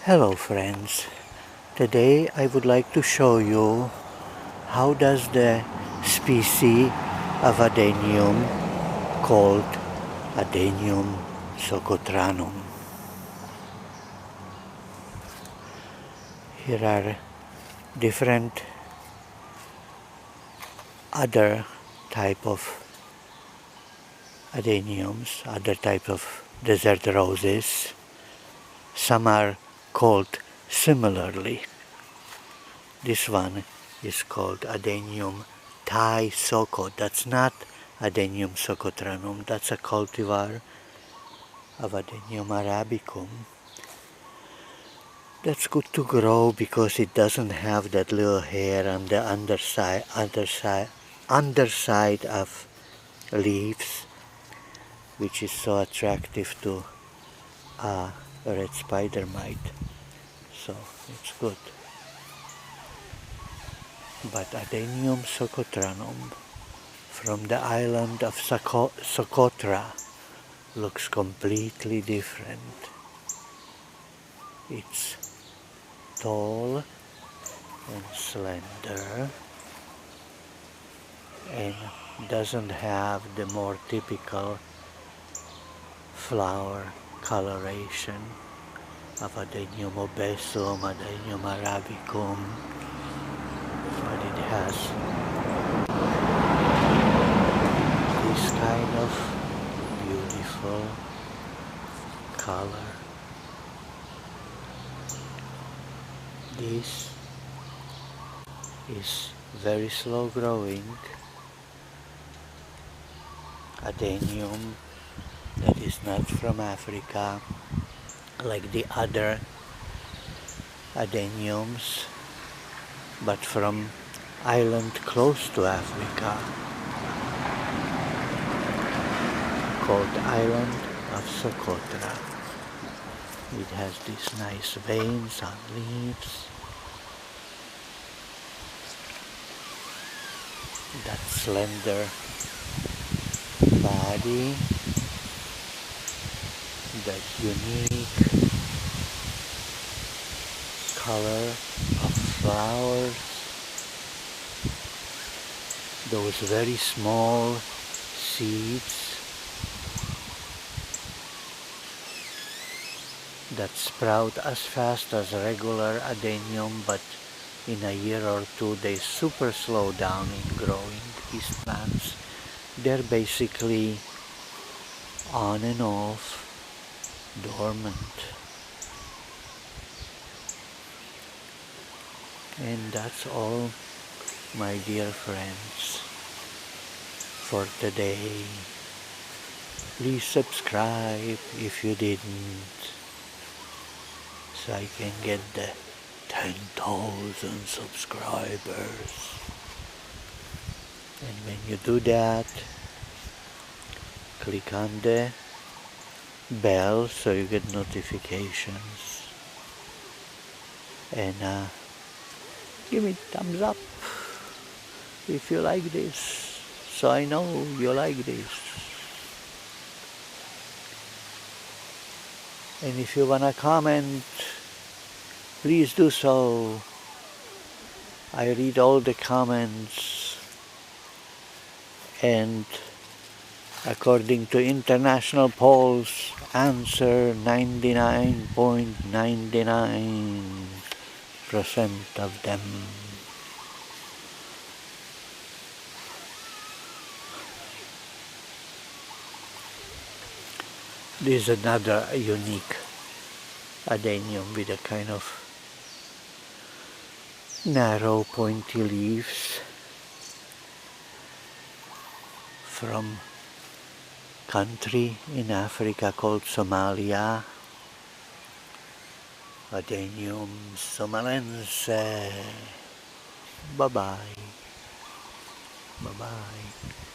Hello friends, today I would like to show you how does the species of Adenium called Adenium socotranum. Here are different other type of adeniums, other type of desert roses. Some are called similarly. This one is called Adenium Thai Soco. That's not Adenium socotranum. That's a cultivar of Adenium arabicum. That's good to grow because it doesn't have that little hair on the underside of leaves, which is so attractive to a red spider mite. So it's good. But Adenium socotranum from the island of Socotra looks completely different. It's tall and slender and doesn't have the more typical flower coloration of Adenium obesum, Adenium arabicum, but it has this kind of beautiful color. This is very slow growing Adenium that is not from Africa like the other Adeniums, but from island close to Africa called the island of Socotra. It has these nice veins on leaves. That slender body, that unique color of flowers, those very small seeds that sprout as fast as regular Adenium, but in a year or two they super slow down in growing. These plants, they're basically on and off, dormant. And that's all, my dear friends, for today. Please subscribe if you didn't, so I can get the 10,000 subscribers. And when you do that, click on the bell so you get notifications. And give me thumbs up if you like this, so I know you like this. And if you wanna comment, please do so. I read all the comments, and according to international polls, answer 99.99% of them. This is another unique Adenium with a kind of narrow pointy leaves from country in Africa called Somalia. Adenium somalense. Bye bye. Bye bye.